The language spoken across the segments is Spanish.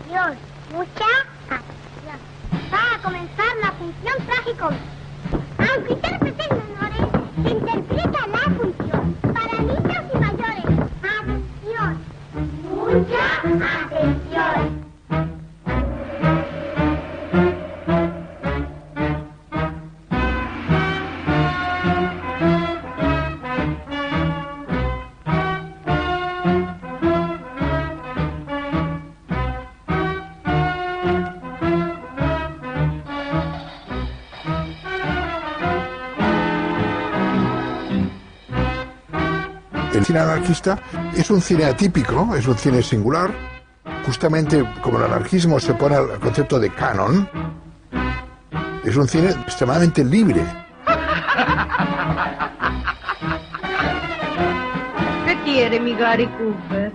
Atención, mucha atención. Va a comenzar la función tragicómica. Aunque intérpretes menores, se interpreta la función para niños y mayores. Atención, mucha atención. El cine anarquista es un cine atípico, es un cine singular. Justamente como el anarquismo se pone al concepto de canon, es un cine extremadamente libre. ¿Qué quiere mi Gary Cooper?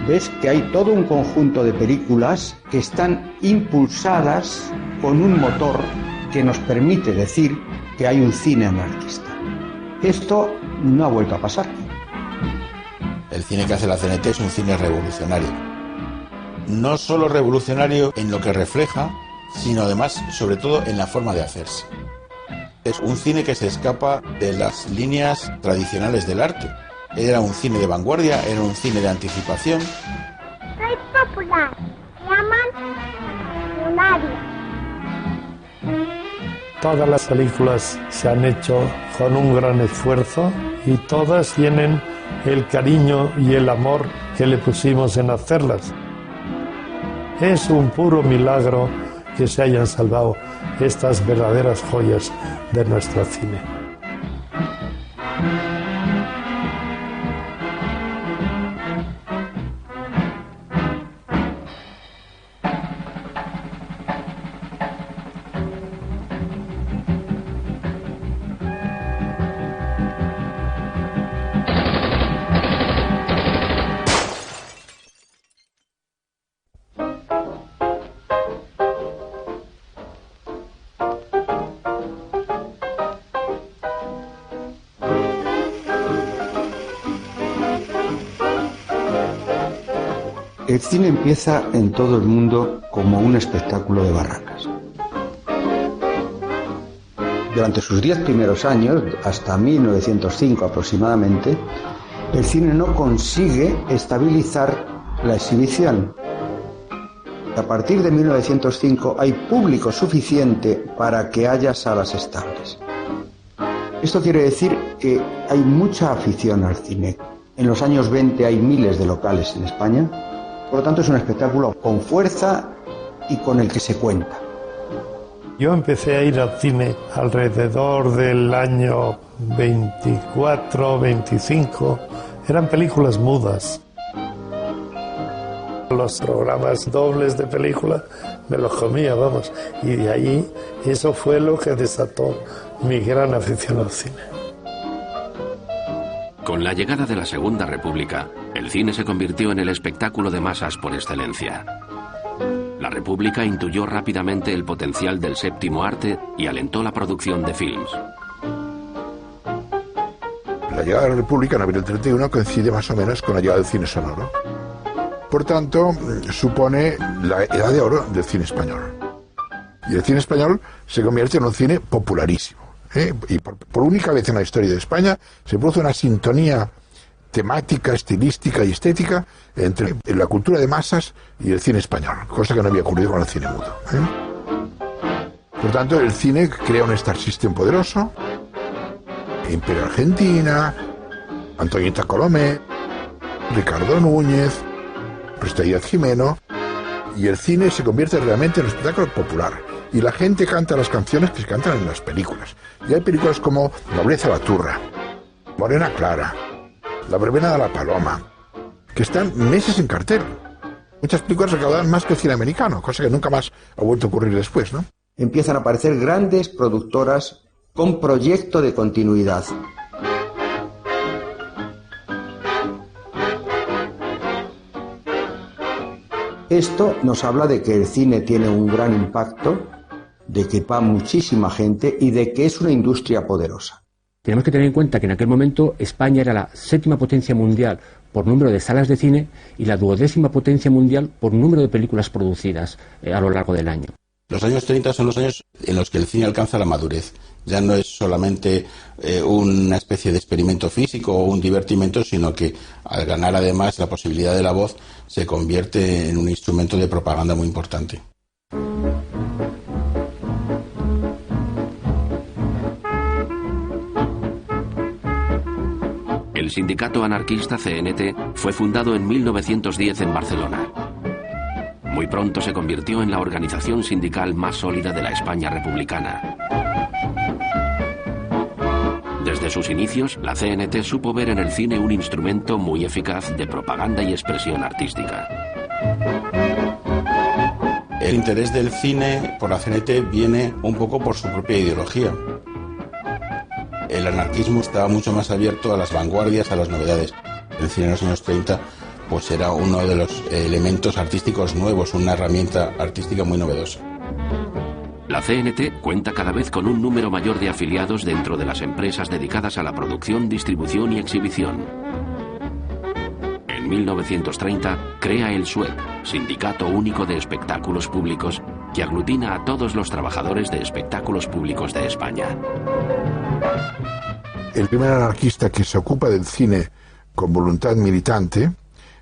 Ves que hay todo un conjunto de películas que están impulsadas con un motor que nos permite decir que hay un cine anarquista. Esto no ha vuelto a pasar. El cine que hace la CNT es un cine revolucionario. No solo revolucionario en lo que refleja, sino además, sobre todo, en la forma de hacerse. Es un cine que se escapa de las líneas tradicionales del arte. Era un cine de vanguardia, era un cine de anticipación. Soy popular. Me llaman Lunaria. Todas las películas se han hecho con un gran esfuerzo y todas tienen el cariño y el amor que le pusimos en hacerlas. Es un puro milagro que se hayan salvado estas verdaderas joyas de nuestro cine. El cine empieza en todo el mundo como un espectáculo de barracas. Durante sus 10 primeros años, hasta 1905 aproximadamente, el cine no consigue estabilizar la exhibición. A partir de 1905 hay público suficiente para que haya salas estables. Esto quiere decir que hay mucha afición al cine. En los años 20 hay miles de locales en España. Por lo tanto, es un espectáculo con fuerza y con el que se cuenta. Yo empecé a ir al cine alrededor del año 24, 25. Eran películas mudas. Los programas dobles de película me los comía, vamos. Y de ahí, eso fue lo que desató mi gran afición al cine. Con la llegada de la Segunda República, el cine se convirtió en el espectáculo de masas por excelencia. La República intuyó rápidamente el potencial del séptimo arte y alentó la producción de films. La llegada de la República en abril del 31 coincide más o menos con la llegada del cine sonoro. Por tanto, supone la edad de oro del cine español. Y el cine español se convierte en un cine popularísimo. Y por única vez en la historia de España se produce una sintonía temática, estilística y estética entre la cultura de masas y el cine español, cosa que no había ocurrido con el cine mudo. Por tanto, el cine crea un Star System poderoso, Imperio Argentina, Antonieta Colomé, Ricardo Núñez, Presta Díaz Jimeno, y el cine se convierte realmente en un espectáculo popular. Y la gente canta las canciones que se cantan en las películas. Y hay películas como Nobleza la Turra, Morena Clara, La Verbena de la Paloma, que están meses en cartel. Muchas películas recaudan más que el cine americano, cosa que nunca más ha vuelto a ocurrir después, ¿no? Empiezan a aparecer grandes productoras con proyecto de continuidad. Esto nos habla de que el cine tiene un gran impacto, de que va muchísima gente y de que es una industria poderosa. Tenemos que tener en cuenta que en aquel momento España era la 7ª potencia mundial por número de salas de cine y la 12ª potencia mundial por número de películas producidas a lo largo del año. Los años 30 son los años en los que el cine alcanza la madurez. Ya no es solamente una especie de experimento físico o un divertimento, sino que al ganar además la posibilidad de la voz se convierte en un instrumento de propaganda muy importante. El sindicato anarquista CNT fue fundado en 1910 en Barcelona. Muy pronto se convirtió en la organización sindical más sólida de la España republicana. Desde sus inicios, la CNT supo ver en el cine un instrumento muy eficaz de propaganda y expresión artística. El interés del cine por la CNT viene un poco por su propia ideología. El anarquismo estaba mucho más abierto a las vanguardias, a las novedades. El cine en los años 30 pues era uno de los elementos artísticos nuevos, una herramienta artística muy novedosa. La CNT cuenta cada vez con un número mayor de afiliados dentro de las empresas dedicadas a la producción, distribución y exhibición. En 1930 crea el SUEP, Sindicato Único de Espectáculos Públicos, que aglutina a todos los trabajadores de espectáculos públicos de España. El primer anarquista que se ocupa del cine con voluntad militante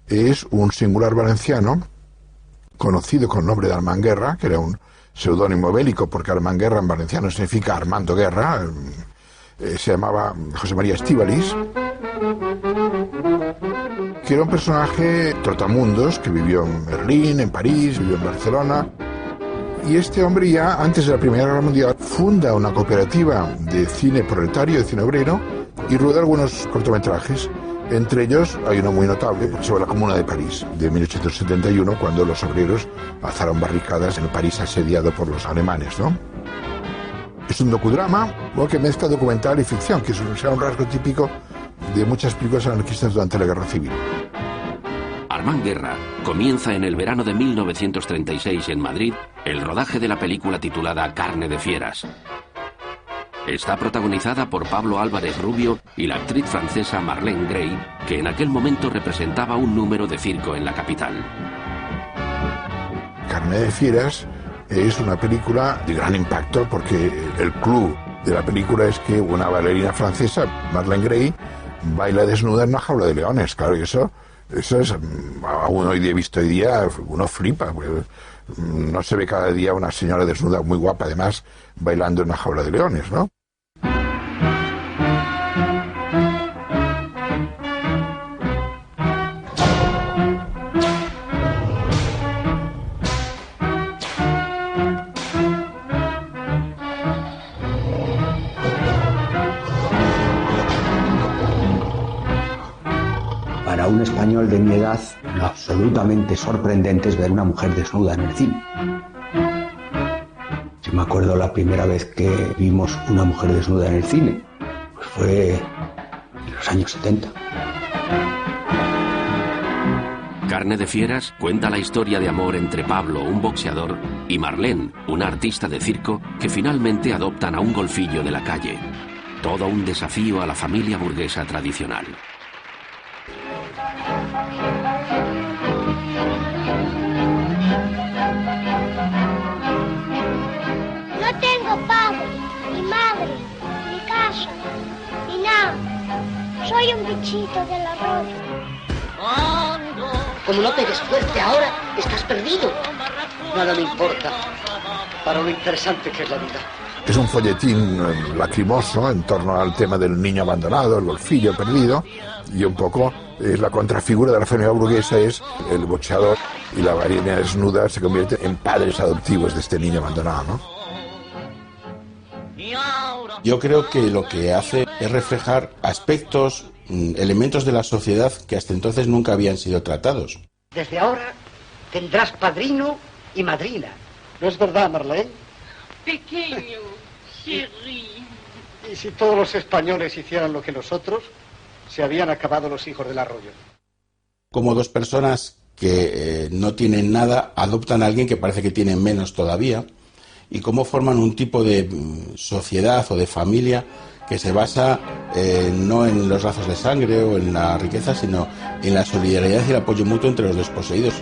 es un singular valenciano conocido con el nombre de Armand Guerra, que era un seudónimo bélico, porque Armand Guerra en valenciano significa Armando Guerra. Se llamaba José María Estíbaliz, que era un personaje trotamundos que vivió en Berlín, en París, vivió en Barcelona. Y este hombre ya antes de la Primera Guerra Mundial funda una cooperativa de cine proletario, de cine obrero, y rueda algunos cortometrajes. Entre ellos hay uno muy notable sobre la Comuna de París, de 1871, cuando los obreros alzaron barricadas en el París asediado por los alemanes, ¿no? Es un docudrama que mezcla documental y ficción, que será un rasgo típico de muchas películas anarquistas durante la Guerra Civil. Armand Guerra comienza en el verano de 1936 en Madrid el rodaje de la película titulada Carne de Fieras. Está protagonizada por Pablo Álvarez Rubio y la actriz francesa Marlene Gray, que en aquel momento representaba un número de circo en la capital. Carne de Fieras es una película de gran impacto porque el clou de la película es que una bailarina francesa, Marlene Gray, baila desnuda en una jaula de leones. Claro, y eso es, aún hoy día visto hoy día, uno flipa. Pues, no se ve cada día una señora desnuda muy guapa, además, bailando en una jaula de leones, ¿no? Para un español de mi edad, lo absolutamente sorprendente es ver una mujer desnuda en el cine. Yo me acuerdo la primera vez que vimos una mujer desnuda en el cine, pues fue en los años 70. Carne de Fieras cuenta la historia de amor entre Pablo, un boxeador, y Marlene, una artista de circo, que finalmente adoptan a un golfillo de la calle. Todo un desafío a la familia burguesa tradicional. No tengo padre, ni madre, ni casa, ni nada. Soy un bichito del arroyo. Como no pegues fuerte ahora, estás perdido. Nada me importa para lo interesante que es la vida. Es un folletín lacrimoso en torno al tema del niño abandonado, el golfillo perdido, y un poco la contrafigura de la familia burguesa es el boxeador, y la bailarina desnuda se convierte en padres adoptivos de este niño abandonado, ¿no? Yo creo que lo que hace es reflejar aspectos, elementos de la sociedad que hasta entonces nunca habían sido tratados. Desde ahora tendrás padrino y madrina. ¿No es verdad, Marlene? Pequeño, Sherry. Y si todos los españoles hicieran lo que nosotros, se habían acabado los hijos del arroyo. Como dos personas que no tienen nada adoptan a alguien que parece que tiene menos todavía, y cómo forman un tipo de sociedad o de familia que se basa no en los lazos de sangre o en la riqueza, sino en la solidaridad y el apoyo mutuo entre los desposeídos.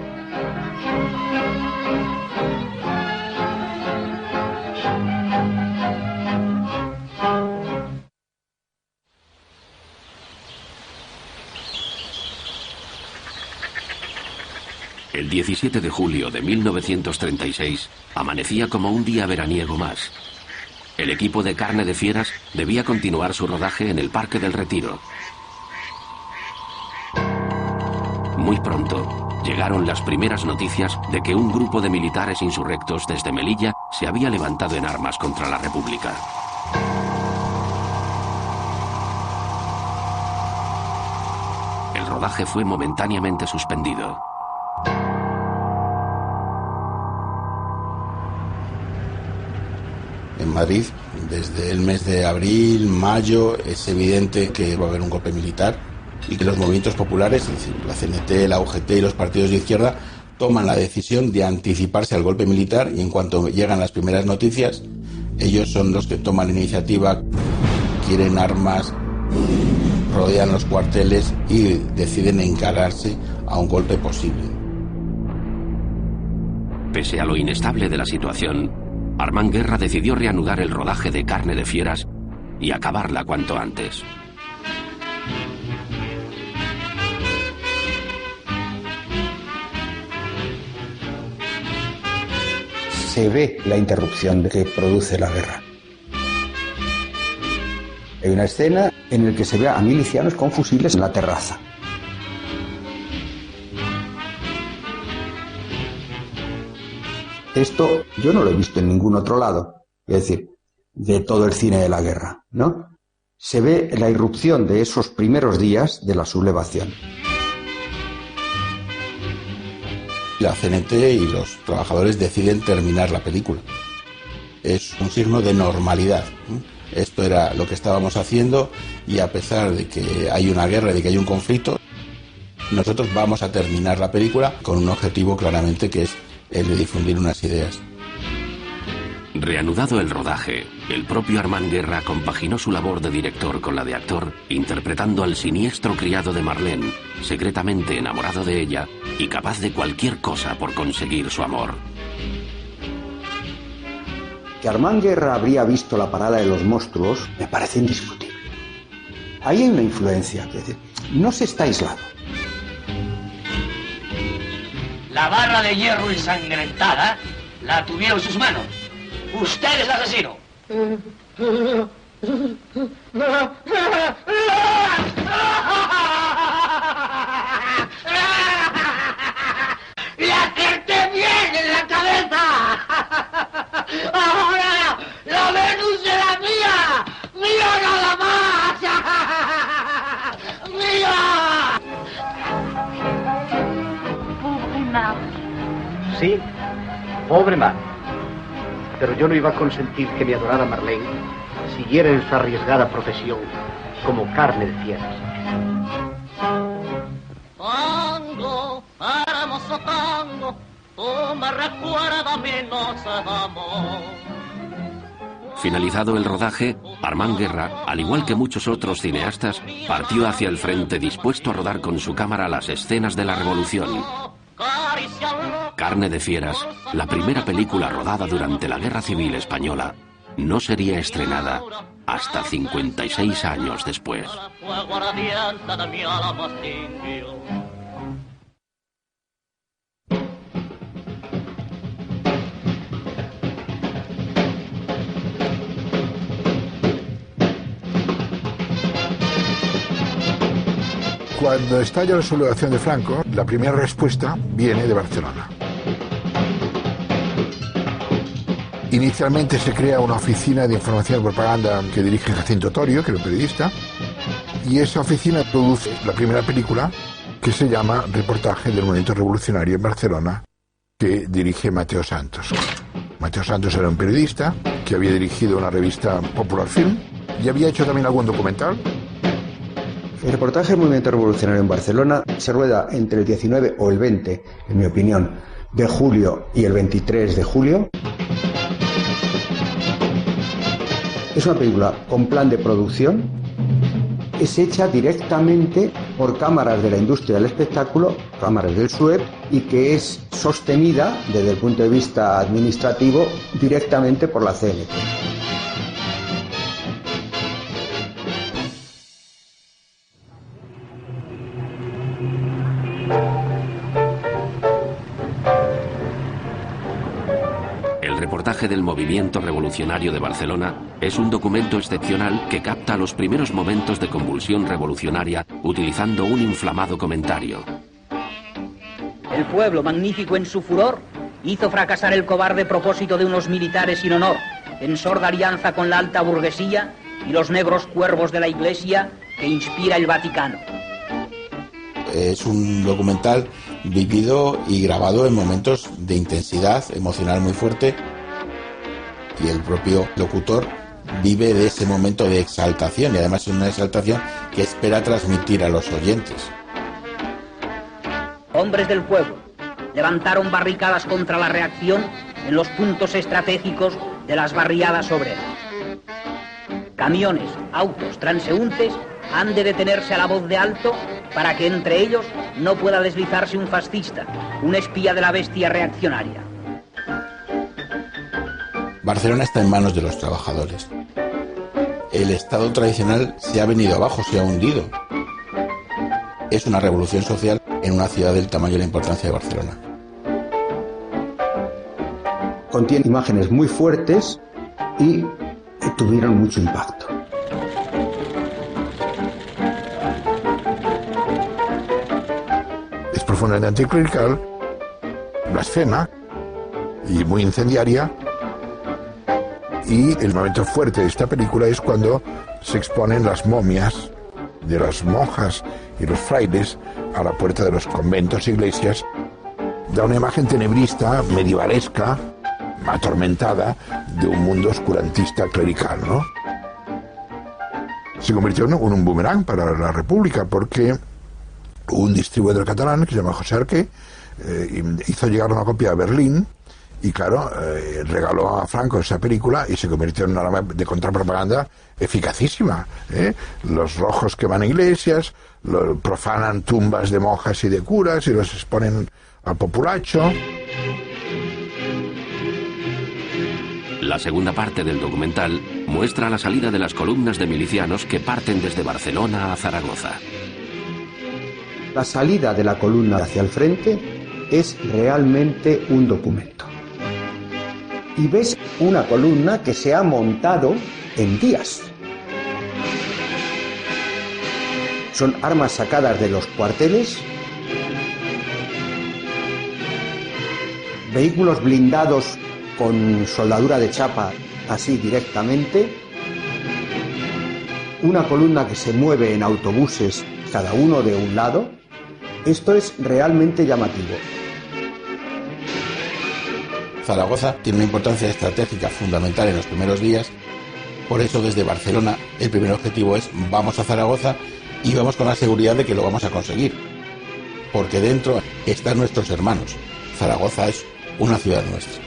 El 17 de julio de 1936 amanecía como un día veraniego más. El equipo de Carne de Fieras debía continuar su rodaje en el Parque del Retiro. Muy pronto llegaron las primeras noticias de que un grupo de militares insurrectos desde Melilla se había levantado en armas contra la República. El rodaje fue momentáneamente suspendido. En Madrid, desde el mes de abril, mayo, es evidente que va a haber un golpe militar y que los movimientos populares, es decir, la CNT, la UGT y los partidos de izquierda, toman la decisión de anticiparse al golpe militar, y en cuanto llegan las primeras noticias, ellos son los que toman la iniciativa, quieren armas, rodean los cuarteles y deciden encararse a un golpe posible. Pese a lo inestable de la situación, Armand Guerra decidió reanudar el rodaje de Carne de Fieras y acabarla cuanto antes. Se ve la interrupción que produce la guerra. Hay una escena en la que se ve a milicianos con fusiles en la terraza. Esto yo no lo he visto en ningún otro lado, es decir, de todo el cine de la guerra, ¿no? Se ve la irrupción de esos primeros días de la sublevación. La CNT y los trabajadores deciden terminar la película. Es un signo de normalidad. Esto era lo que estábamos haciendo, y a pesar de que hay una guerra y de que hay un conflicto, nosotros vamos a terminar la película con un objetivo claramente, que es el de difundir unas ideas. Reanudado el rodaje, el propio Armand Guerra compaginó su labor de director con la de actor, interpretando al siniestro criado de Marlene, secretamente enamorado de ella y capaz de cualquier cosa por conseguir su amor. Que Armand Guerra habría visto La parada de los monstruos me parece indiscutible. Ahí hay una influencia, es decir, no se está aislado. La barra de hierro ensangrentada la tuvieron en sus manos. ¡Usted es el asesino! ¡Le acerté bien en la cabeza! ¡Ahora la Venus era mía! ¡Mía nada más! ¡Mía! Sí, pobre Mar. Pero yo no iba a consentir que mi adorada Marlene siguiera en su arriesgada profesión como Carne de Fieras. Tango, hermoso tango, tú me recuerdas mi noche de amor. Finalizado el rodaje, Armand Guerra, al igual que muchos otros cineastas, partió hacia el frente dispuesto a rodar con su cámara las escenas de la revolución. Carne de Fieras, la primera película rodada durante la Guerra Civil Española, no sería estrenada hasta 56 años después. Cuando estalla la sublevación de Franco, la primera respuesta viene de Barcelona. Inicialmente se crea una oficina de información y propaganda que dirige Jacinto Torio, que era un periodista, y esa oficina produce la primera película, que se llama Reportaje del Movimiento Revolucionario en Barcelona, que dirige Mateo Santos. Mateo Santos era un periodista que había dirigido una revista Popular Film y había hecho también algún documental. El reportaje del Movimiento Revolucionario en Barcelona se rueda entre el 19 o el 20, en mi opinión, de julio y el 23 de julio. Es una película con plan de producción, es hecha directamente por cámaras de la industria del espectáculo, cámaras del SUEP, y que es sostenida desde el punto de vista administrativo directamente por la CNT. El reportaje del movimiento revolucionario de Barcelona es un documento excepcional que capta los primeros momentos de convulsión revolucionaria utilizando un inflamado comentario. El pueblo, magnífico en su furor, hizo fracasar el cobarde propósito de unos militares sin honor, en sorda alianza con la alta burguesía y los negros cuervos de la Iglesia que inspira el Vaticano. Es un documental vivido y grabado en momentos de intensidad emocional muy fuerte, y el propio locutor vive de ese momento de exaltación, y además es una exaltación que espera transmitir a los oyentes. Hombres del pueblo levantaron barricadas contra la reacción en los puntos estratégicos de las barriadas obreras. Camiones, autos, transeúntes han de detenerse a la voz de alto para que entre ellos no pueda deslizarse un fascista, un espía de la bestia reaccionaria. Barcelona está en manos de los trabajadores. El Estado tradicional se ha venido abajo, se ha hundido. Es una revolución social en una ciudad del tamaño y la importancia de Barcelona. Contiene imágenes muy fuertes y tuvieron mucho impacto. Es profundamente anticlerical, blasfema y muy incendiaria. Y el momento fuerte de esta película es cuando se exponen las momias de las monjas y los frailes a la puerta de los conventos e iglesias. Da una imagen tenebrista, medievalesca, atormentada, de un mundo oscurantista clerical, ¿no? Se convirtió en un boomerang para la República, porque un distribuidor catalán que se llama José Arqué hizo llegar una copia a Berlín y, claro, regaló a Franco esa película y se convirtió en una arma de contrapropaganda eficacísima, ¿eh? Los rojos que van a iglesias, profanan tumbas de monjas y de curas y los exponen al populacho. La segunda parte del documental muestra la salida de las columnas de milicianos que parten desde Barcelona a Zaragoza. La salida de la columna hacia el frente es realmente un documento. Y ves una columna que se ha montado en días. Son armas sacadas de los cuarteles, vehículos blindados con soldadura de chapa así directamente, una columna que se mueve en autobuses, cada uno de un lado. Esto es realmente llamativo. Zaragoza tiene una importancia estratégica fundamental en los primeros días. Por eso, desde Barcelona, el primer objetivo es: vamos a Zaragoza y vamos con la seguridad de que lo vamos a conseguir, porque dentro están nuestros hermanos. Zaragoza es una ciudad nuestra.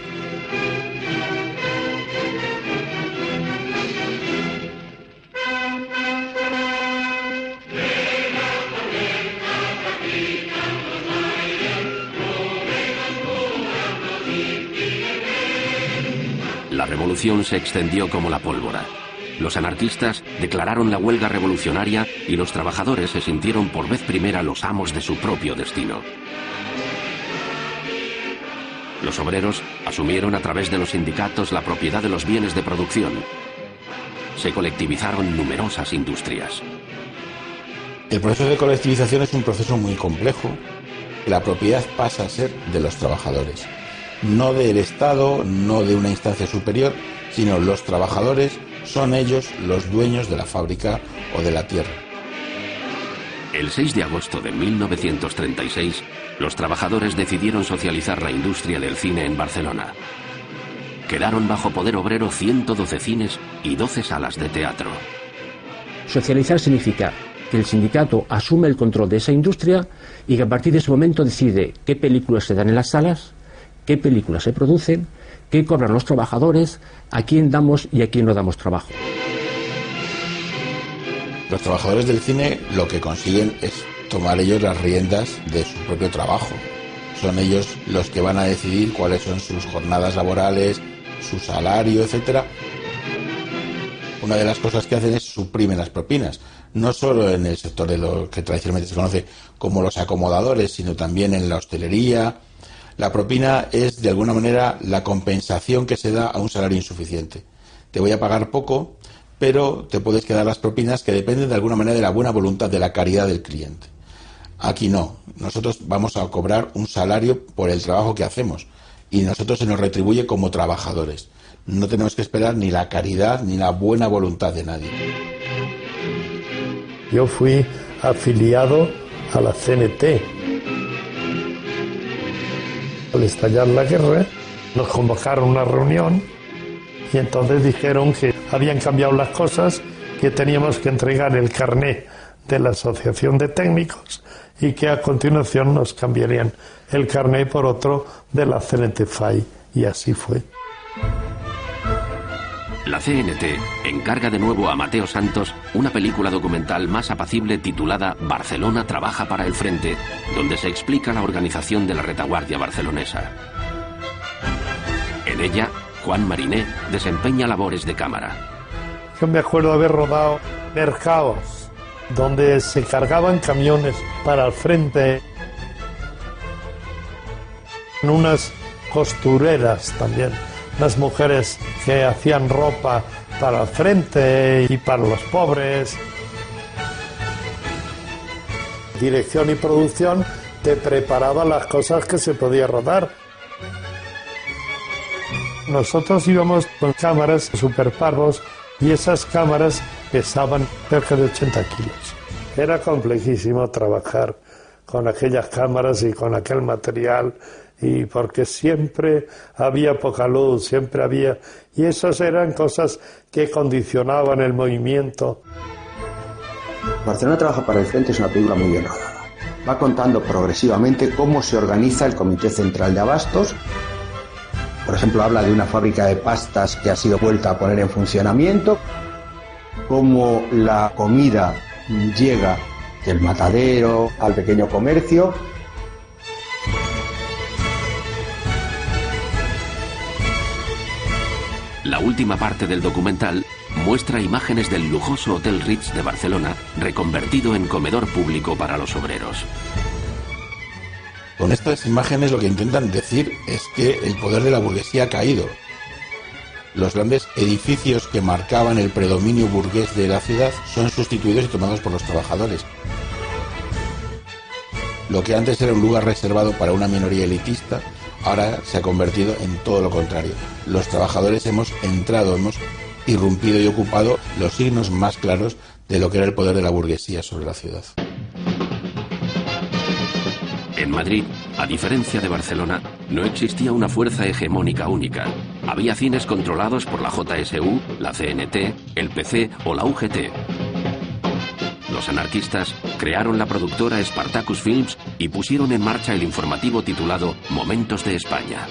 La revolución se extendió como la pólvora. Los anarquistas declararon la huelga revolucionaria y los trabajadores se sintieron por vez primera los amos de su propio destino. Los obreros asumieron a través de los sindicatos la propiedad de los bienes de producción. Se colectivizaron numerosas industrias. El proceso de colectivización es un proceso muy complejo. La propiedad pasa a ser de los trabajadores. No del Estado, no de una instancia superior, sino los trabajadores son ellos los dueños de la fábrica o de la tierra. El 6 de agosto de 1936, los trabajadores decidieron socializar la industria del cine en Barcelona. Quedaron bajo poder obrero 112 cines y 12 salas de teatro. Socializar significa que el sindicato asume el control de esa industria y que a partir de ese momento decide qué películas se dan en las salas, qué películas se producen, qué cobran los trabajadores, a quién damos y a quién no damos trabajo. Los trabajadores del cine lo que consiguen es tomar ellos las riendas de su propio trabajo. Son ellos los que van a decidir cuáles son sus jornadas laborales, su salario, etcétera. Una de las cosas que hacen es suprimen las propinas, no solo en el sector de lo que tradicionalmente se conoce como los acomodadores, sino también en la hostelería. La propina es, de alguna manera, la compensación que se da a un salario insuficiente. Te voy a pagar poco, pero te puedes quedar las propinas que dependen de alguna manera de la buena voluntad, de la caridad del cliente. Aquí no, nosotros vamos a cobrar un salario por el trabajo que hacemos y nosotros se nos retribuye como trabajadores. No tenemos que esperar ni la caridad ni la buena voluntad de nadie. Yo fui afiliado a la CNT. Al estallar la guerra, nos convocaron a una reunión y entonces dijeron que habían cambiado las cosas, que teníamos que entregar el carné de la Asociación de Técnicos y que a continuación nos cambiarían el carné por otro de la CNT-FAI, y así fue. La CNT encarga de nuevo a Mateo Santos una película documental más apacible titulada Barcelona trabaja para el frente, donde se explica la organización de la retaguardia barcelonesa. En ella, Juan Mariné desempeña labores de cámara. Yo me acuerdo haber rodado mercados, donde se cargaban camiones para el frente, en unas costureras también, unas mujeres que hacían ropa para el frente y para los pobres. Dirección y producción te preparaban las cosas que se podía rodar. Nosotros íbamos con cámaras superparvos y esas cámaras pesaban cerca de 80 kilos. Era complejísimo trabajar con aquellas cámaras y con aquel material, y porque siempre había poca luz, siempre había... Y esas eran cosas que condicionaban el movimiento. Barcelona trabaja para el frente es una película muy bien rodada. Va contando progresivamente cómo se organiza el Comité Central de Abastos. Por ejemplo, habla de una fábrica de pastas que ha sido vuelta a poner en funcionamiento, cómo la comida llega del matadero al pequeño comercio. La última parte del documental muestra imágenes del lujoso Hotel Ritz de Barcelona, reconvertido en comedor público para los obreros. Con estas imágenes lo que intentan decir es que el poder de la burguesía ha caído. Los grandes edificios que marcaban el predominio burgués de la ciudad son sustituidos y tomados por los trabajadores. Lo que antes era un lugar reservado para una minoría elitista, ahora se ha convertido en todo lo contrario. Los trabajadores hemos entrado, hemos irrumpido y ocupado los signos más claros de lo que era el poder de la burguesía sobre la ciudad. En Madrid, a diferencia de Barcelona, no existía una fuerza hegemónica única. Había cines controlados por la JSU, la CNT, el PC o la UGT. Los anarquistas crearon la productora Spartacus Films y pusieron en marcha el informativo titulado Momentos de España.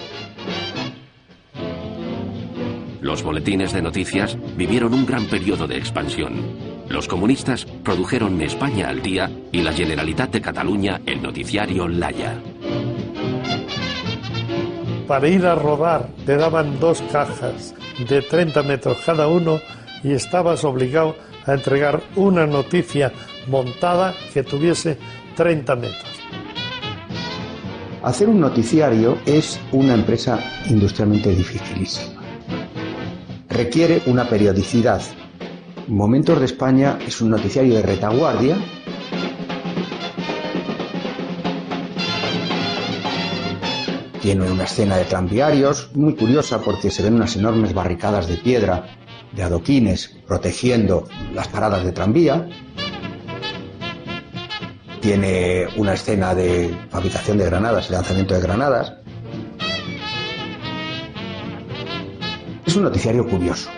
Los boletines de noticias vivieron un gran periodo de expansión. Los comunistas produjeron España al día y la Generalitat de Cataluña el noticiario Laya. Para ir a rodar te daban 2 cajas de 30 metros cada uno y estabas obligado a entregar una noticia montada que tuviese 30 metros. Hacer un noticiario es una empresa industrialmente dificilísima. Requiere una periodicidad. Momentos de España es un noticiario de retaguardia. Tiene una escena de tranviarios muy curiosa porque se ven unas enormes barricadas de piedra, de adoquines, protegiendo las paradas de tranvía. Tiene una escena de fabricación de granadas, lanzamiento de granadas. Es un noticiario curioso.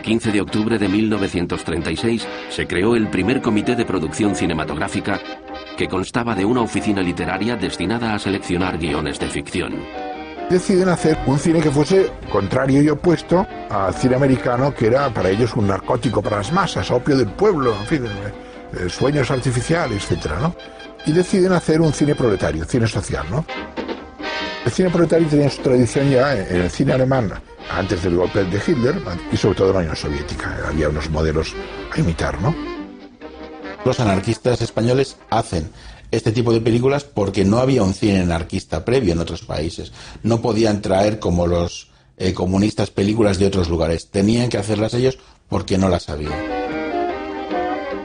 15 de octubre de 1936 se creó el primer comité de producción cinematográfica que constaba de una oficina literaria destinada a seleccionar guiones de ficción. Deciden hacer un cine que fuese contrario y opuesto al cine americano, que era para ellos un narcótico para las masas, opio del pueblo, en fin, sueños artificiales, etcétera, ¿no? Y deciden hacer un cine proletario, cine social, ¿no? El cine proletario tenía su tradición ya en el cine alemán antes del golpe de Hitler y sobre todo en la Unión Soviética. Había unos modelos a imitar, ¿no? Los anarquistas españoles hacen este tipo de películas porque no había un cine anarquista previo en otros países. No podían traer como los comunistas películas de otros lugares. Tenían que hacerlas ellos porque no las había.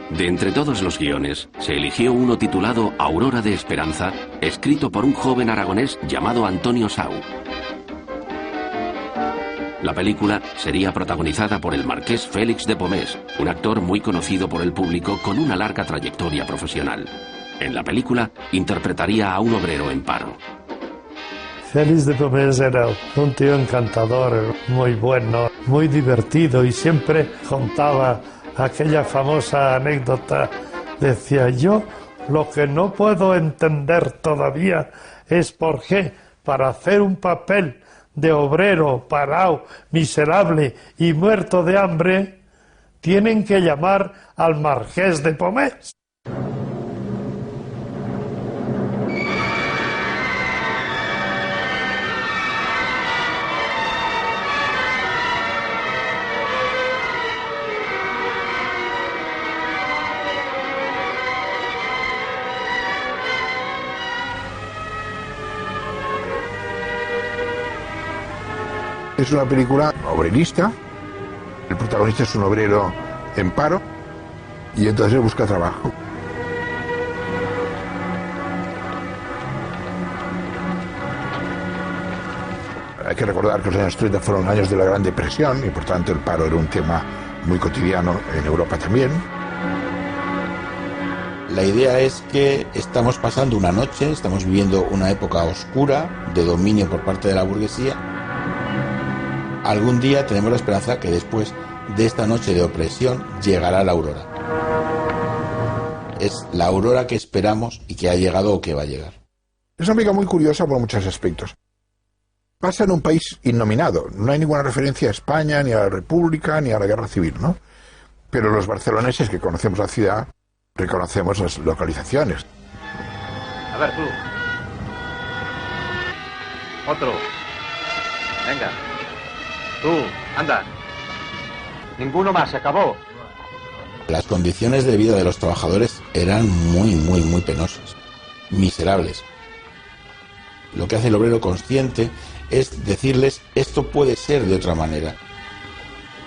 De entre todos los guiones, se eligió uno titulado Aurora de Esperanza, escrito por un joven aragonés llamado Antonio Sau. La película sería protagonizada por el marqués Félix de Pomés, un actor muy conocido por el público con una larga trayectoria profesional. En la película interpretaría a un obrero en paro. Félix de Pomés era un tío encantador, muy bueno, muy divertido y siempre contaba aquella famosa anécdota. Decía: yo lo que no puedo entender todavía es por qué para hacer un papel de obrero parado, miserable y muerto de hambre, tienen que llamar al marqués de Pomés. Es una película obrerista, el protagonista es un obrero en paro y entonces busca trabajo. Hay que recordar que los años 30 fueron años de la Gran Depresión y por tanto el paro era un tema muy cotidiano en Europa también. La idea es que estamos pasando una noche, estamos viviendo una época oscura de dominio por parte de la burguesía. Algún día tenemos la esperanza que después de esta noche de opresión llegará la aurora. Es la aurora que esperamos y que ha llegado o que va a llegar. Es una película muy curiosa por muchos aspectos. Pasa en un país innominado. No hay ninguna referencia a España, ni a la República, ni a la Guerra Civil, ¿no? Pero los barceloneses que conocemos la ciudad reconocemos las localizaciones. A ver, tú. Otro. Venga. Tú, anda. Ninguno más, se acabó. Las condiciones de vida de los trabajadores eran muy penosas, miserables. Lo que hace el obrero consciente es decirles: esto puede ser de otra manera.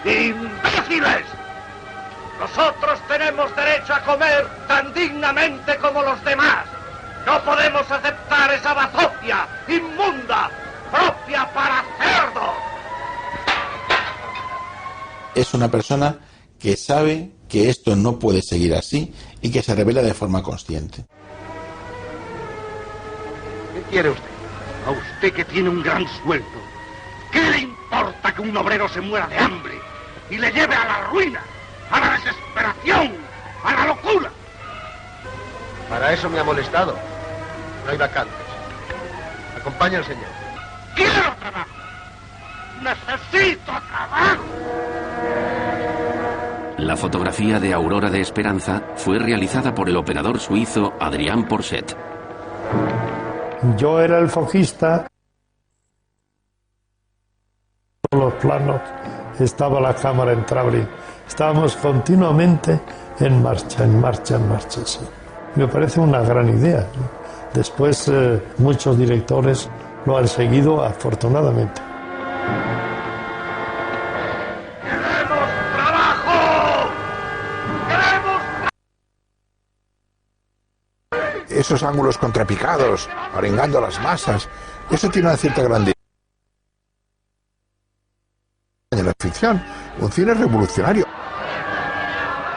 ¡Imbéciles! Nosotros tenemos derecho a comer tan dignamente como los demás. No podemos aceptar esa bazofia inmunda, propia para cerdos. Es una persona que sabe que esto no puede seguir así y que se revela de forma consciente. ¿Qué quiere usted? A usted que tiene un gran sueldo. ¿Qué le importa que un obrero se muera de hambre y le lleve a la ruina, a la desesperación, a la locura? Para eso me ha molestado. No hay vacantes. Acompaña al señor. ¡Quiero trabajo! ¡Necesito trabajo! La fotografía de Aurora de Esperanza fue realizada por el operador suizo Adrián Porchet. Yo era el fojista. En los planos estaba la cámara en traveling. Estábamos continuamente en marcha, sí. Me parece una gran idea. Después muchos directores lo han seguido, afortunadamente. Esos ángulos contrapicados, arengando a las masas, eso tiene una cierta grandeza. En la ficción, un cine revolucionario.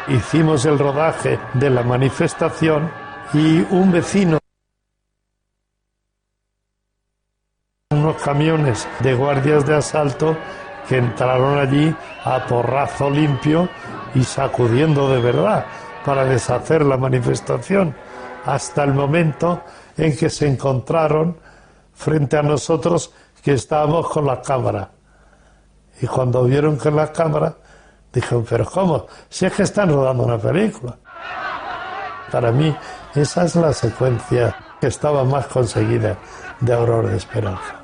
Hicimos el rodaje de la manifestación y un vecino, unos camiones de guardias de asalto que entraron allí a porrazo limpio y sacudiendo de verdad para deshacer la manifestación, hasta el momento en que se encontraron frente a nosotros que estábamos con la cámara. Y cuando vieron que la cámara, dijeron, pero ¿cómo? Si es que están rodando una película. Para mí, esa es la secuencia que estaba más conseguida de Aurora de Esperanza.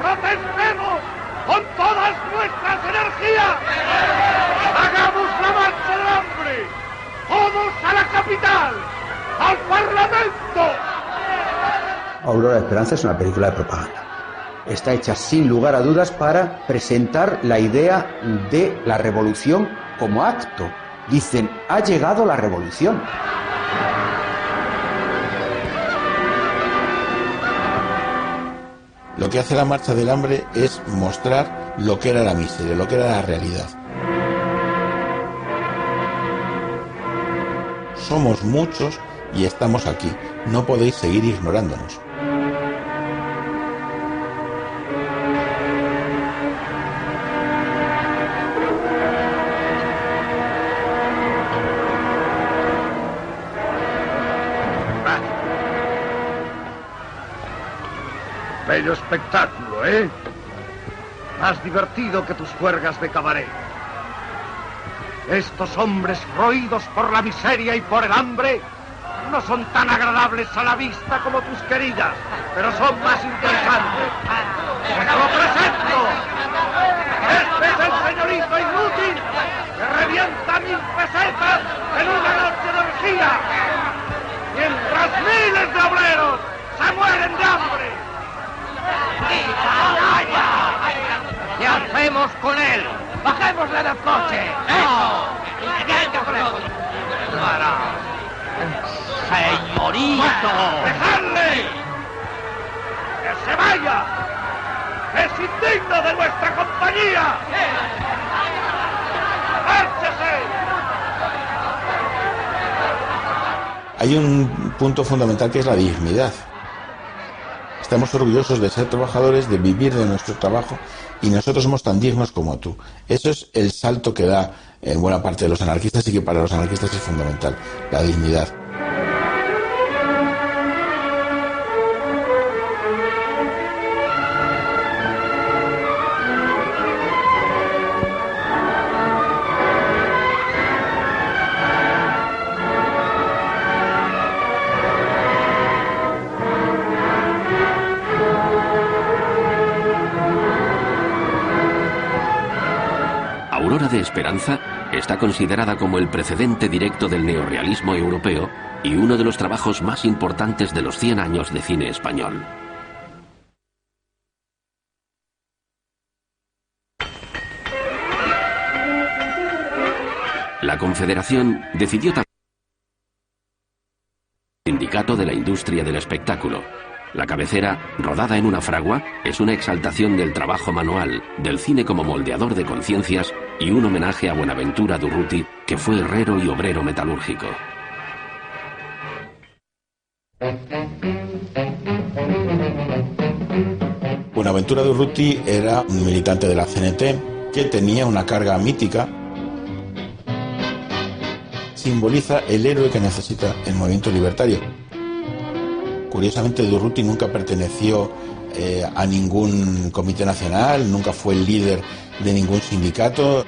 ¡Protestemos con todas nuestras energías! ¡Hagamos la marcha del hambre! ¡Todos a la capital! ¡Al Parlamento! Aurora de Esperanza es una película de propaganda. Está hecha sin lugar a dudas para presentar la idea de la revolución como acto. Dicen, ha llegado la revolución. Lo que hace la Marcha del Hambre es mostrar lo que era la miseria, lo que era la realidad. Somos muchos y estamos aquí. No podéis seguir ignorándonos. Bello espectáculo, ¿eh? Más divertido que tus juergas de cabaret. Estos hombres roídos por la miseria y por el hambre no son tan agradables a la vista como tus queridas, pero son más interesantes. ¡Os lo presento! Este es el señorito inútil que revienta 1000 pesetas en una noche de orgía, mientras miles de obreros se mueren de hambre. ¿Qué hacemos con él? ¡Bajémosle del coche! ¡Eso! ¡Señorito! ¡Dejadle! ¡Que se vaya! ¡Es indigno de nuestra compañía! ¡Márchese! Hay un punto fundamental que es la dignidad. Estamos orgullosos de ser trabajadores, de vivir de nuestro trabajo, y nosotros somos tan dignos como tú. Eso es el salto que da en buena parte de los anarquistas y que para los anarquistas es fundamental, la dignidad. Aurora de Esperanza está considerada como el precedente directo del neorrealismo europeo y uno de los trabajos más importantes de los 100 años de cine español. La Confederación decidió también el Sindicato de la Industria del Espectáculo. La cabecera, rodada en una fragua, es una exaltación del trabajo manual, del cine como moldeador de conciencias y un homenaje a Buenaventura Durruti, que fue herrero y obrero metalúrgico. Buenaventura Durruti era un militante de la CNT que tenía una carga mítica. Simboliza el héroe que necesita el movimiento libertario. Curiosamente, Durruti nunca perteneció a ningún comité nacional, nunca fue el líder de ningún sindicato,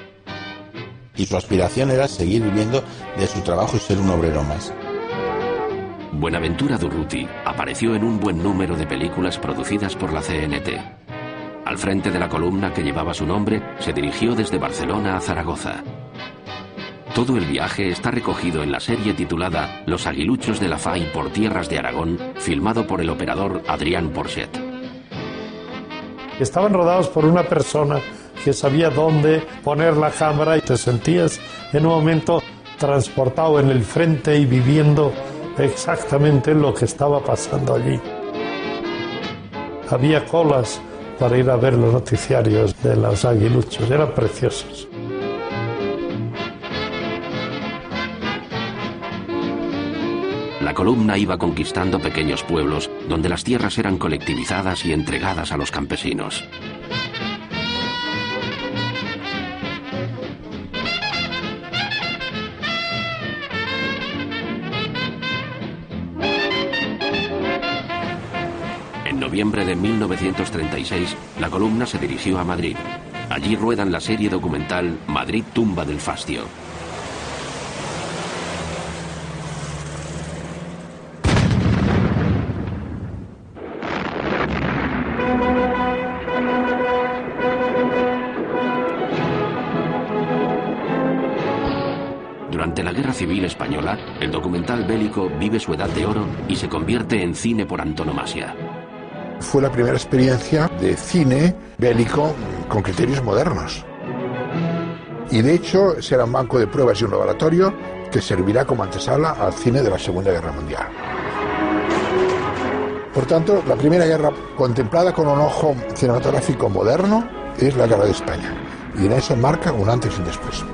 y su aspiración era seguir viviendo de su trabajo y ser un obrero más. Buenaventura Durruti apareció en un buen número de películas producidas por la CNT. Al frente de la columna que llevaba su nombre, se dirigió desde Barcelona a Zaragoza. Todo el viaje está recogido en la serie titulada Los aguiluchos de la FAI por tierras de Aragón, filmado por el operador Adrián Porchet. Estaban rodados por una persona que sabía dónde poner la cámara y te sentías en un momento transportado en el frente y viviendo exactamente lo que estaba pasando allí. Había colas para ir a ver los noticiarios de los aguiluchos, eran preciosos. La columna iba conquistando pequeños pueblos donde las tierras eran colectivizadas y entregadas a los campesinos. noviembre de 1936, la columna se dirigió a Madrid. Allí ruedan la serie documental Madrid, tumba del Fastio. Durante la Guerra Civil Española, el documental bélico vive su edad de oro y se convierte en cine por antonomasia. Fue la primera experiencia de cine bélico con criterios modernos. Y de hecho será un banco de pruebas y un laboratorio que servirá como antesala al cine de la Segunda Guerra Mundial. Por tanto, la Primera Guerra contemplada con un ojo cinematográfico moderno es la Guerra de España. Y en eso marca un antes y un después.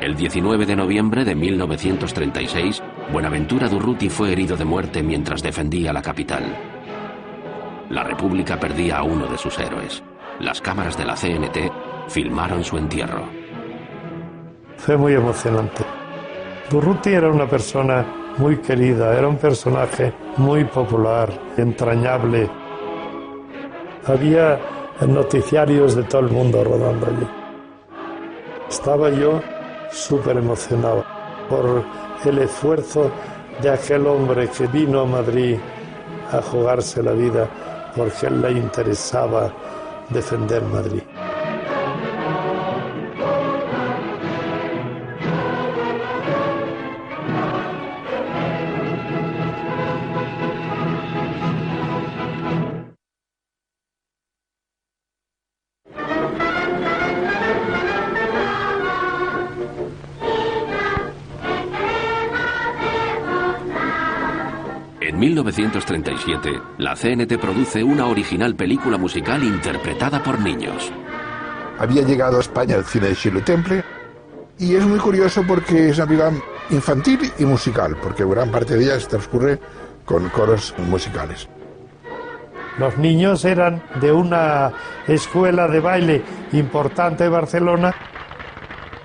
El 19 de noviembre de 1936, Buenaventura Durruti fue herido de muerte mientras defendía la capital. La República perdía a uno de sus héroes. Las cámaras de la CNT filmaron su entierro. Fue muy emocionante. Durruti era una persona muy querida, era un personaje muy popular, entrañable. Había noticiarios de todo el mundo rodando allí. Estaba yo súper emocionado por el esfuerzo de aquel hombre que vino a Madrid a jugarse la vida porque le interesaba defender Madrid. En 1937, la CNT produce una original película musical interpretada por niños. Había llegado a España el cine de Shirley Temple y es muy curioso porque es una película infantil y musical, porque gran parte de ella se transcurre con coros musicales. Los niños eran de una escuela de baile importante de Barcelona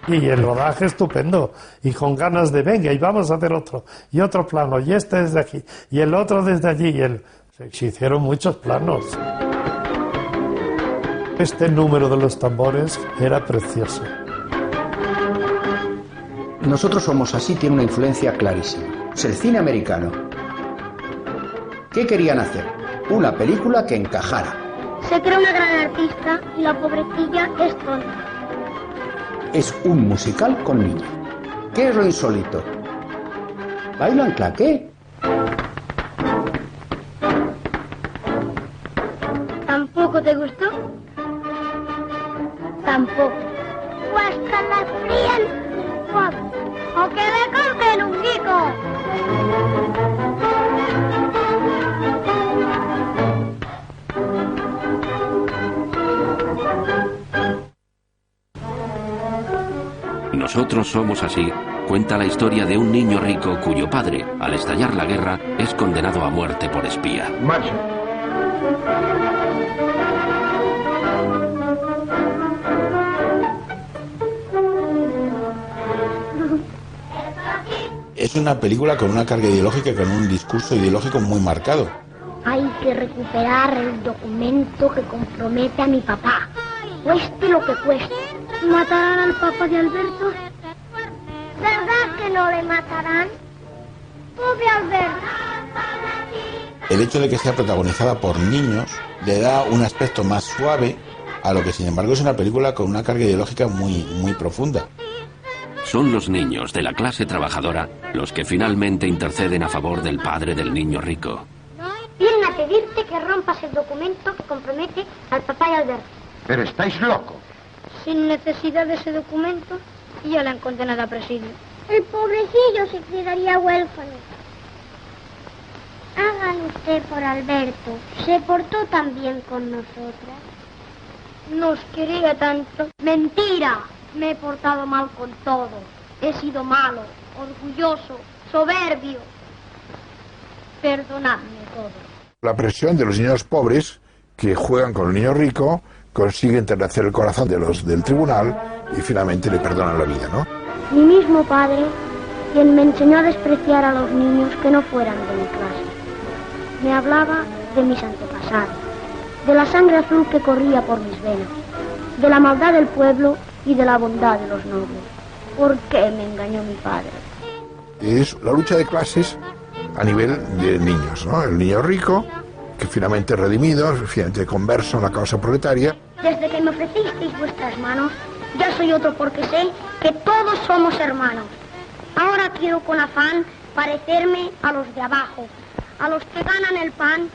y el rodaje estupendo y con ganas de venga y vamos a hacer otro y otro plano y este desde aquí y el otro desde allí y se hicieron muchos planos. Este número de los tambores era precioso. Nosotros somos así, tiene una influencia clarísima. Es el cine americano. ¿Qué querían hacer? Una película que encajara. Se crea una gran artista y la pobrecilla es tonta. Es un musical con niños. ¿Qué es lo insólito? ¿Bailan claqué? ¿Tampoco te gustó? Tampoco. O hasta las frían, o que me compren un guico. Nosotros somos así, cuenta la historia de un niño rico cuyo padre, al estallar la guerra, es condenado a muerte por espía. Marcha. Es una película con una carga ideológica y con un discurso ideológico muy marcado. Hay que recuperar el documento que compromete a mi papá, cueste lo que cueste. ¿Matarán al papá de Alberto? ¿Verdad que no le matarán? Pobre Alberto. El hecho de que sea protagonizada por niños le da un aspecto más suave a lo que sin embargo es una película con una carga ideológica muy profunda. Son los niños de la clase trabajadora los que finalmente interceden a favor del padre del niño rico. Vienen a pedirte que rompas el documento que compromete al papá y a Alberto. Pero estáis locos. Sin necesidad de ese documento, ya le han condenado a presidio. El pobrecillo se quedaría huérfano. Hagan usted por Alberto. Se portó tan bien con nosotras. Nos quería tanto. ¡Mentira! Me he portado mal con todo. He sido malo, orgulloso, soberbio. Perdonadme todo. La presión de los niños pobres que juegan con el niño rico consigue enternecer el corazón de los del tribunal y finalmente le perdonan la vida, ¿no? Mi mismo padre quien me enseñó a despreciar a los niños que no fueran de mi clase. Me hablaba de mis antepasados, de la sangre azul que corría por mis venas, de la maldad del pueblo y de la bondad de los nobles. ¿Por qué me engañó mi padre? Es la lucha de clases a nivel de niños, ¿no? El niño rico, que finalmente es redimido, finalmente converso en la causa proletaria. Desde que me ofrecisteis vuestras manos, ya soy otro porque sé que todos somos hermanos. Ahora quiero con afán parecerme a los de abajo, a los que ganan el pan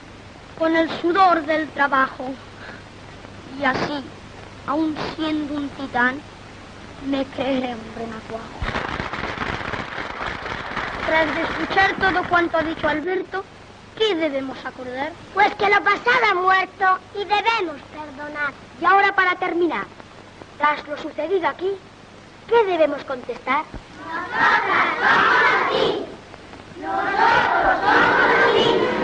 con el sudor del trabajo. Y así, aun siendo un titán, me creeré un renacuajo. Tras de escuchar todo cuanto ha dicho Alberto, ¿qué debemos acordar? Pues que lo pasado ha muerto y debemos perdonar. Y ahora, para terminar, tras lo sucedido aquí, ¿qué debemos contestar? ¡Nosotras somos así! ¡Nosotros somos así!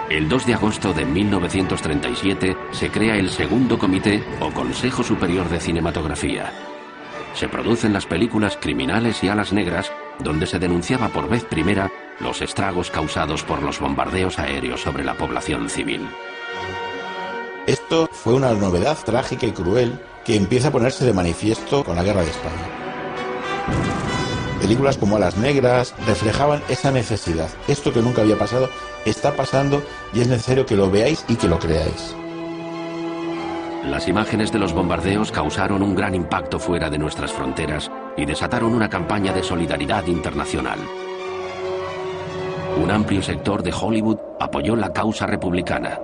El 2 de agosto de 1937 se crea el segundo comité o Consejo Superior de Cinematografía. Se producen las películas Criminales y Alas Negras, donde se denunciaba por vez primera los estragos causados por los bombardeos aéreos sobre la población civil. Esto fue una novedad trágica y cruel que empieza a ponerse de manifiesto con la Guerra de España. Películas como Alas Negras reflejaban esa necesidad. Esto que nunca había pasado, está pasando y es necesario que lo veáis y que lo creáis. Las imágenes de los bombardeos causaron un gran impacto fuera de nuestras fronteras y desataron una campaña de solidaridad internacional. Un amplio sector de Hollywood apoyó la causa republicana.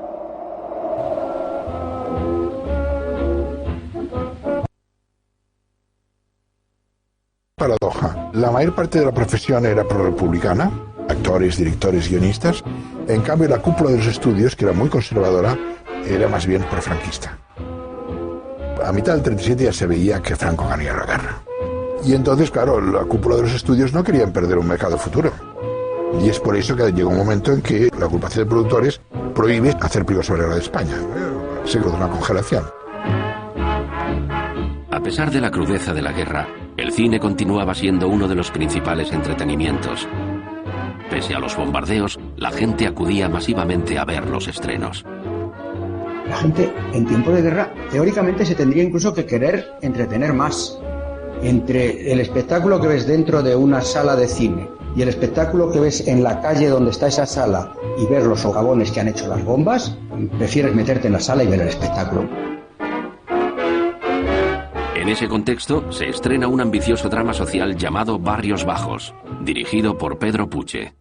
Paradoja. La mayor parte de la profesión era pro-republicana, actores, directores, guionistas. En cambio, la cúpula de los estudios, que era muy conservadora, era más bien pro-franquista. A mitad del 37 ya se veía que Franco ganaría la guerra. Y entonces, claro, la cúpula de los estudios no querían perder un mercado futuro. Y es por eso que llegó un momento en que la agrupación de productores prohíbe hacer películas sobre la guerra de España. Se quedó una congelación. A pesar de la crudeza de la guerra, el cine continuaba siendo uno de los principales entretenimientos. Pese a los bombardeos, la gente acudía masivamente a ver los estrenos. La gente en tiempo de guerra teóricamente se tendría incluso que querer entretener más. Entre el espectáculo que ves dentro de una sala de cine y el espectáculo que ves en la calle donde está esa sala y ver los socavones que han hecho las bombas, prefieres meterte en la sala y ver el espectáculo. En ese contexto se estrena un ambicioso drama social llamado Barrios Bajos, dirigido por Pedro Puche.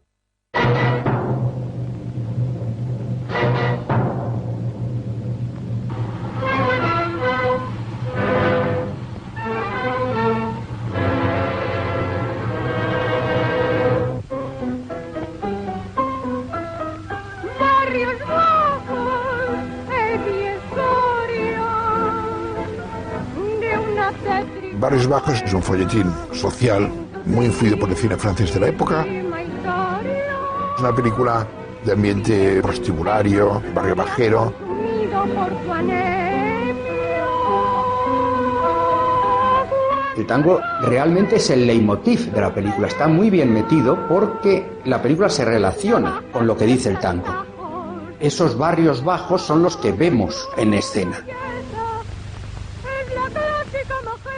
Barrios Bajos es un folletín social muy influido por el cine francés de la época. Es una película de ambiente prostibulario, barrio bajero. El tango realmente es el leitmotiv de la película. Está muy bien metido porque la película se relaciona con lo que dice el tango. Esos barrios bajos son los que vemos en escena.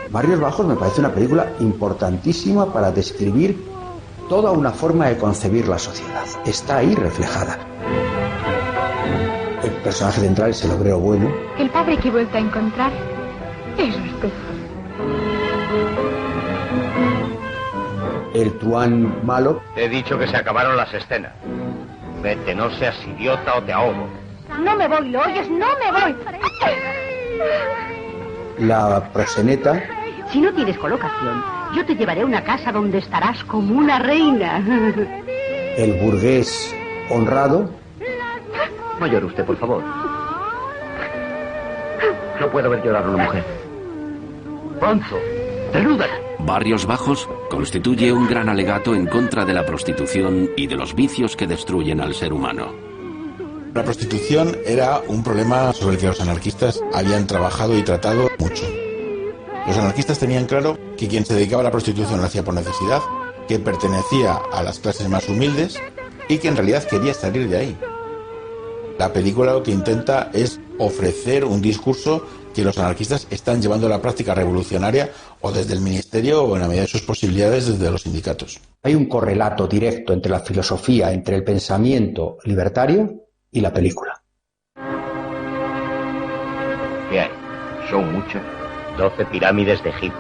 Barrios Bajos me parece una película importantísima para describir toda una forma de concebir la sociedad. Está ahí reflejada. El personaje central es el obrero bueno. El padre que he vuelto a encontrar es usted. El truán malo. Te he dicho que se acabaron las escenas. Vete, no seas idiota o te ahogo. No me voy, ¿lo oyes? No me voy. La proxeneta. Si no tienes colocación, yo te llevaré a una casa donde estarás como una reina. El burgués honrado. No llore usted, por favor. No puedo ver llorar a una mujer. Pronto, desnúdala. Barrios Bajos constituye un gran alegato en contra de la prostitución y de los vicios que destruyen al ser humano. La prostitución era un problema sobre el que los anarquistas habían trabajado y tratado mucho. Los anarquistas tenían claro que quien se dedicaba a la prostitución lo hacía por necesidad, que pertenecía a las clases más humildes y que en realidad quería salir de ahí. La película lo que intenta es ofrecer un discurso que los anarquistas están llevando a la práctica revolucionaria o desde el ministerio o en la medida de sus posibilidades desde los sindicatos. Hay un correlato directo entre la filosofía, entre el pensamiento libertario y la película. ¿Qué hay? Son muchas. 12 pirámides de Egipto.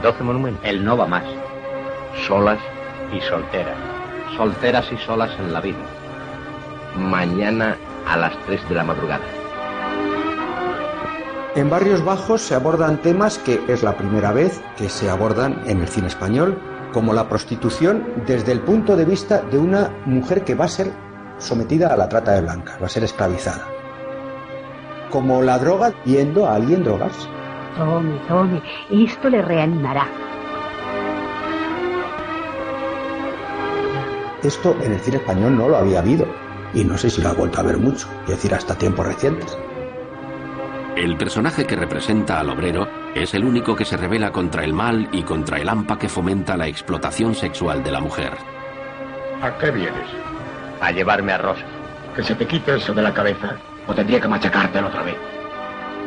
12 monumentos. Él no va más. Solas y solteras. Solteras y solas en la vida. Mañana a las 3 de la madrugada. En Barrios Bajos se abordan temas que es la primera vez que se abordan en el cine español, como la prostitución desde el punto de vista de una mujer que va a ser sometida a la trata de blancas, va a ser esclavizada. Como la droga, viendo a alguien drogarse. Tome, esto le reanimará. Esto en el cine español no lo había habido, y no sé si lo ha vuelto a ver mucho, es decir, hasta tiempos recientes. El personaje que representa al obrero es el único que se rebela contra el mal y contra el hampa que fomenta la explotación sexual de la mujer. ¿A qué vienes? A llevarme a Rosa. Que se te quite eso de la cabeza, o tendría que machacártelo otra vez.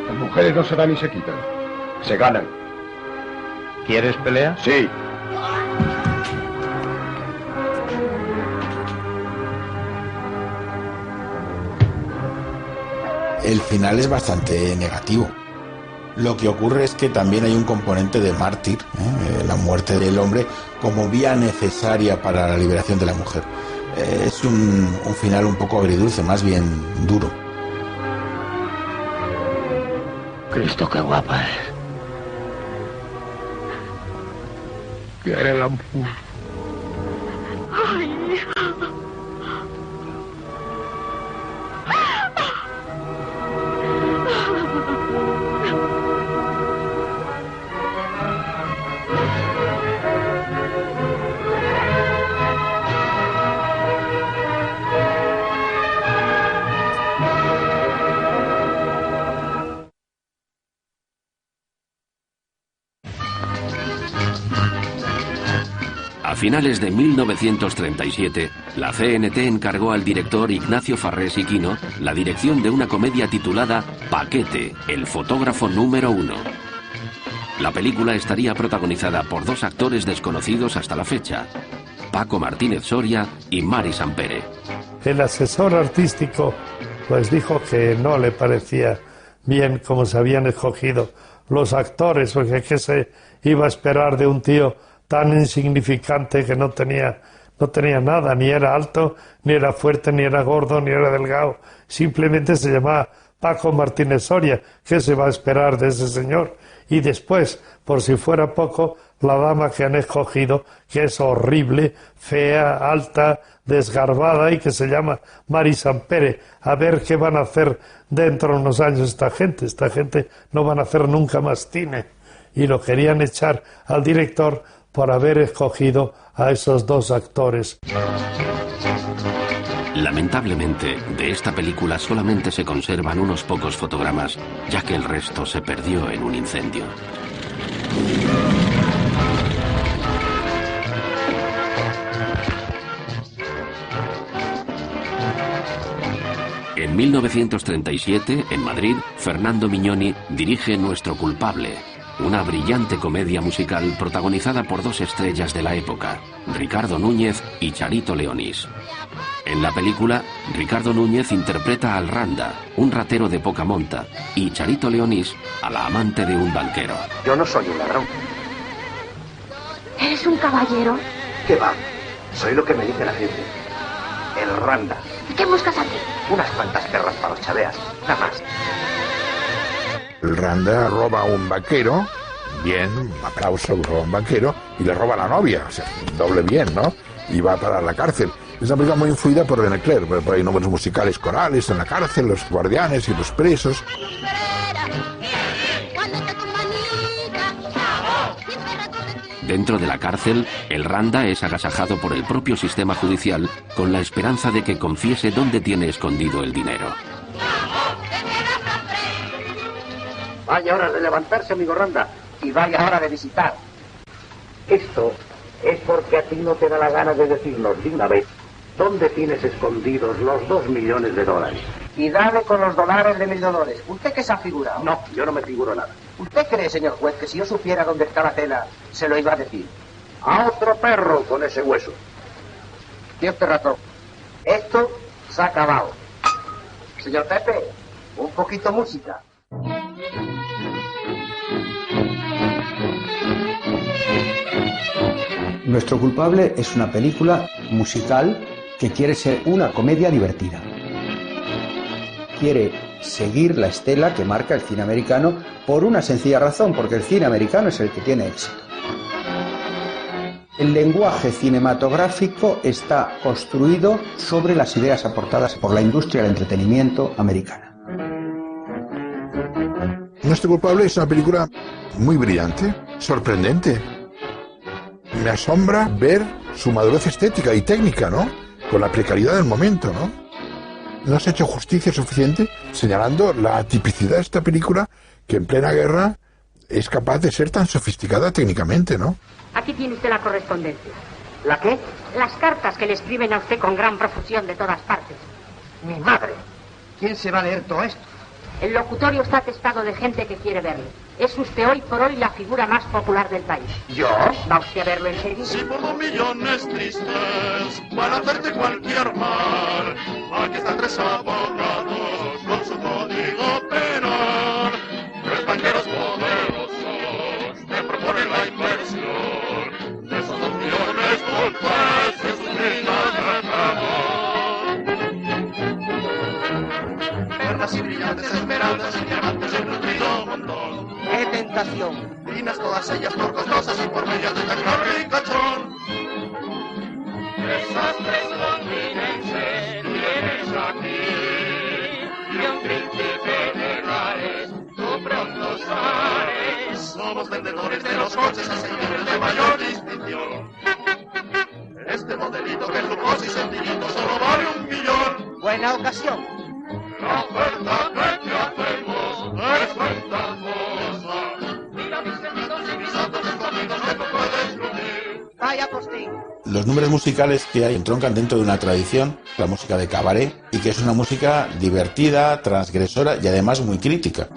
Las mujeres no se dan ni se quitan, se ganan. ¿Quieres pelea? Sí. El final es bastante negativo. Lo que ocurre es que también hay un componente de mártir, la muerte del hombre, como vía necesaria para la liberación de la mujer. Es un final un poco agridulce, más bien duro. Cristo, qué guapa es. Quiere la mujer. Ay, A finales de 1937, la CNT encargó al director Ignacio Farrés y Quino la dirección de una comedia titulada Paquete, el fotógrafo número 1. La película estaría protagonizada por dos actores desconocidos hasta la fecha, Paco Martínez Soria y Mari Sampere. El asesor artístico pues dijo que no le parecía bien cómo se habían escogido los actores, porque qué se iba a esperar de un tío tan insignificante que no tenía nada, ni era alto, ni era fuerte, ni era gordo, ni era delgado, simplemente se llamaba Paco Martínez Soria. ¿Qué se va a esperar de ese señor? Y después, por si fuera poco, la dama que han escogido, que es horrible, fea, alta, desgarbada y que se llama Mari Sampere. A ver qué van a hacer dentro de unos años esta gente no van a hacer nunca más cine. Y lo querían echar al director por haber escogido a esos dos actores. Lamentablemente, de esta película solamente se conservan unos pocos fotogramas, ya que el resto se perdió en un incendio. En 1937, en Madrid, Fernando Mignoni dirige Nuestro culpable, una brillante comedia musical protagonizada por dos estrellas de la época, Ricardo Núñez y Charito Leonís. En la película, Ricardo Núñez interpreta al Randa, un ratero de poca monta, y Charito Leonís a la amante de un banquero. Yo no soy un ladrón. ¿Eres un caballero? ¿Qué va? Soy lo que me dice la gente. El Randa. ¿Qué buscas aquí? Unas cuantas perras para los chaveas, nada más. El Randa roba a un banquero, bien, un aplauso, roba a un banquero, y le roba a la novia, o sea, doble bien, ¿no? Y va a parar a la cárcel. Es una película muy influida por René Clair, por ahí números musicales corales en la cárcel, los guardianes y los presos. Dentro de la cárcel, el Randa es agasajado por el propio sistema judicial con la esperanza de que confiese dónde tiene escondido el dinero. Vaya hora de levantarse, amigo Randa, y vaya hora de visitar. Esto es porque a ti no te da la gana de decirnos de una vez dónde tienes escondidos los 2 millones de dólares. Y dale con los dólares de $1000. ¿Usted qué se ha figurado? No, yo no me figuro nada. ¿Usted cree, señor juez, que si yo supiera dónde está la tela, se lo iba a decir? A otro perro con ese hueso. Dios te ratón. Esto se ha acabado. Señor Pepe, un poquito música. Nuestro culpable es una película musical que quiere ser una comedia divertida. Quiere seguir la estela que marca el cine americano por una sencilla razón, porque el cine americano es el que tiene éxito. El lenguaje cinematográfico está construido sobre las ideas aportadas por la industria del entretenimiento americana. Nuestro culpable es una película muy brillante, sorprendente. Me asombra ver su madurez estética y técnica, ¿no? Con la precariedad del momento, ¿no? No se ha hecho justicia suficiente señalando la tipicidad de esta película que en plena guerra es capaz de ser tan sofisticada técnicamente, ¿no? Aquí tiene usted la correspondencia. ¿La qué? Las cartas que le escriben a usted con gran profusión de todas partes. Mi madre. ¿Quién se va a leer todo esto? El locutorio está atestado de gente que quiere verlo. Es usted hoy por hoy la figura más popular del país. ¿Yo? ¿Va usted a verlo en serio? Si por 2 millones tristes van a hacerte cualquier mal, aquí están 3 abogados con su código penal. 3 banqueros poderosos te proponen la inversión de esos 2 millones por 3 que sus vidas reclamó. Perlas y brillantes esmeraldas y diamantes en nutrido montón. ¡Qué tentación! Divinas todas ellas por costosas y por bellas de teclar ricachón. Esas 3 londinenses tienes aquí, y un príncipe de Gales, tú pronto sabes. Somos vendedores de los coches a señores de mayor distinción. Este modelito que es lujoso y sencillito solo vale 1 millón. Buena ocasión. La oferta que te hacemos es ventajosa. Mira mis sentidos y mis santos escondidos que no puedes lucir. Vaya postín. Los números musicales que hay entroncan dentro de una tradición, la música de cabaret, y que es una música divertida, transgresora y además muy crítica.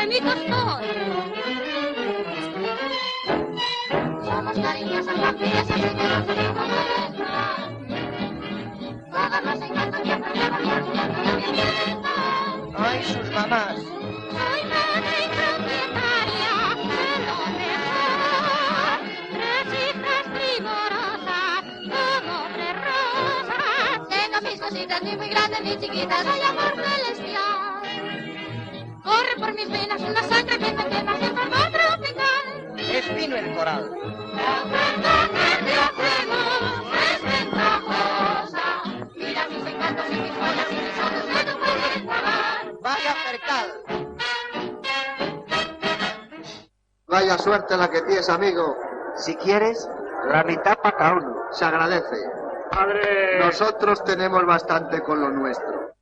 Mi costón. Somos cariñosas, vampiras, así que no tenemos derecho. Todos nos encantan y aprendemos y ¡Ay, sus mamás! Soy madre y propietaria de lo mejor. 3 cifras primorosas, como 3 rosas. Tengo mis cositas ni muy grandes ni chiquitas, soy amor celestial. Corre por mis venas una sangre que me quema sin forma tropical. Es fino el coral. La oferta que te hacemos es ventajosa. Mira mis encantos y mis joyas y mis ojos que no puedes pagar. Vaya percal. Vaya suerte la que tienes, amigo. Si quieres, la mitad para cada uno. Se agradece. ¡Padre! Nosotros tenemos bastante con lo nuestro.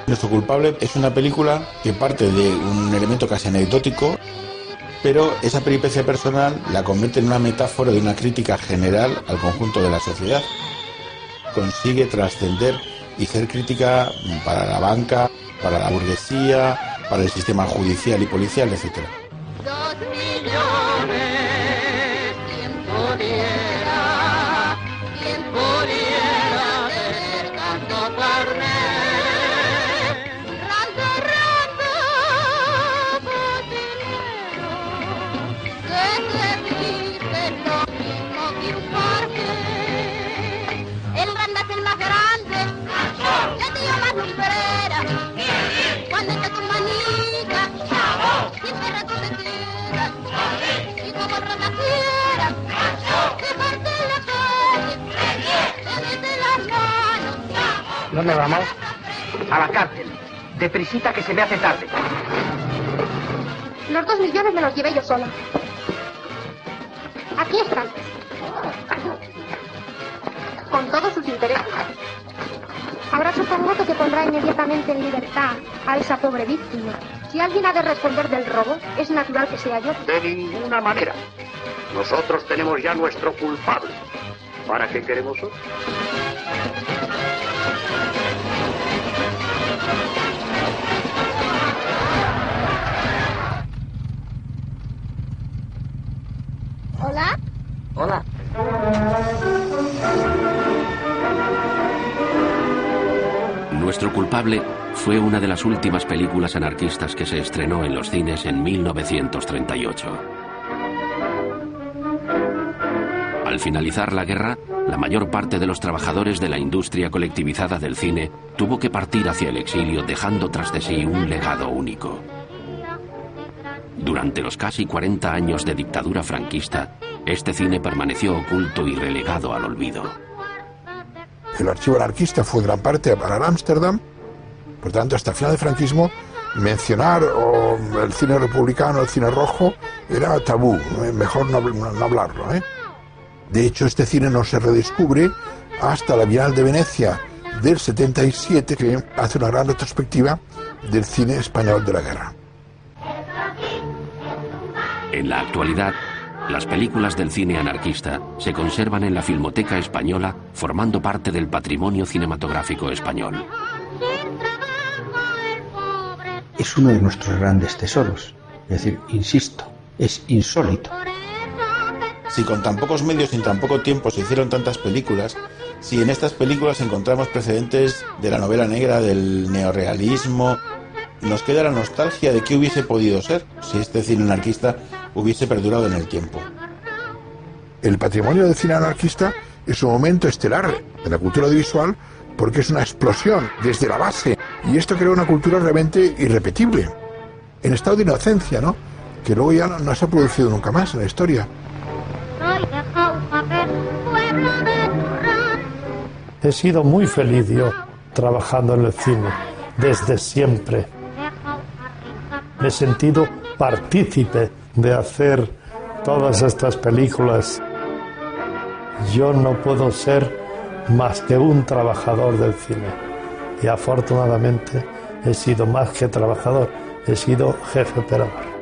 Nuestro culpable es una película que parte de un elemento casi anecdótico, pero esa peripecia personal la convierte en una metáfora de una crítica general al conjunto de la sociedad. Consigue trascender y ser crítica para la banca, para la burguesía, para el sistema judicial y policial, etc. 2 millones, quien pudiera tener tanto carnet. El Randa es el más grande, el tío más lumbrera, quiera, que parte la calle, se mete las manos. ¿Dónde vamos? A la cárcel. Deprisita que se me hace tarde. Los 2 millones me los llevé yo sola. Aquí están. Con todos sus intereses. Ahora supongo que pondrá inmediatamente en libertad a esa pobre víctima. Si alguien ha de responder del robo, es natural que sea yo. De ninguna manera. Nosotros tenemos ya nuestro culpable. ¿Para qué queremos otro? ¿Hola? Hola. Nuestro culpable fue una de las últimas películas anarquistas que se estrenó en los cines en 1938. Al finalizar la guerra, la mayor parte de los trabajadores de la industria colectivizada del cine tuvo que partir hacia el exilio, dejando tras de sí un legado único. Durante los casi 40 años de dictadura franquista, este cine permaneció oculto y relegado al olvido. El archivo anarquista fue en gran parte para Ámsterdam, por tanto, hasta el final del franquismo, mencionar el cine republicano, el cine rojo, era tabú, mejor no hablarlo. De hecho, este cine no se redescubre hasta la Bienal de Venecia del 77, que hace una gran retrospectiva del cine español de la guerra. En la actualidad, las películas del cine anarquista se conservan en la Filmoteca Española, formando parte del patrimonio cinematográfico español. Es uno de nuestros grandes tesoros. Es decir, insisto, es insólito. Si con tan pocos medios y en tan poco tiempo se hicieron tantas películas, si en estas películas encontramos precedentes de la novela negra, del neorrealismo, nos queda la nostalgia de qué hubiese podido ser si este cine anarquista hubiese perdurado en el tiempo. El patrimonio del cine anarquista es un momento estelar de la cultura audiovisual porque es una explosión desde la base, y esto crea una cultura realmente irrepetible, en estado de inocencia, ¿no? Que luego ya no se ha producido nunca más en la historia. He sido muy feliz yo trabajando en el cine, desde siempre. Me he sentido partícipe de hacer todas estas películas. Yo no puedo ser más que un trabajador del cine. Y afortunadamente he sido más que trabajador, he sido jefe operador.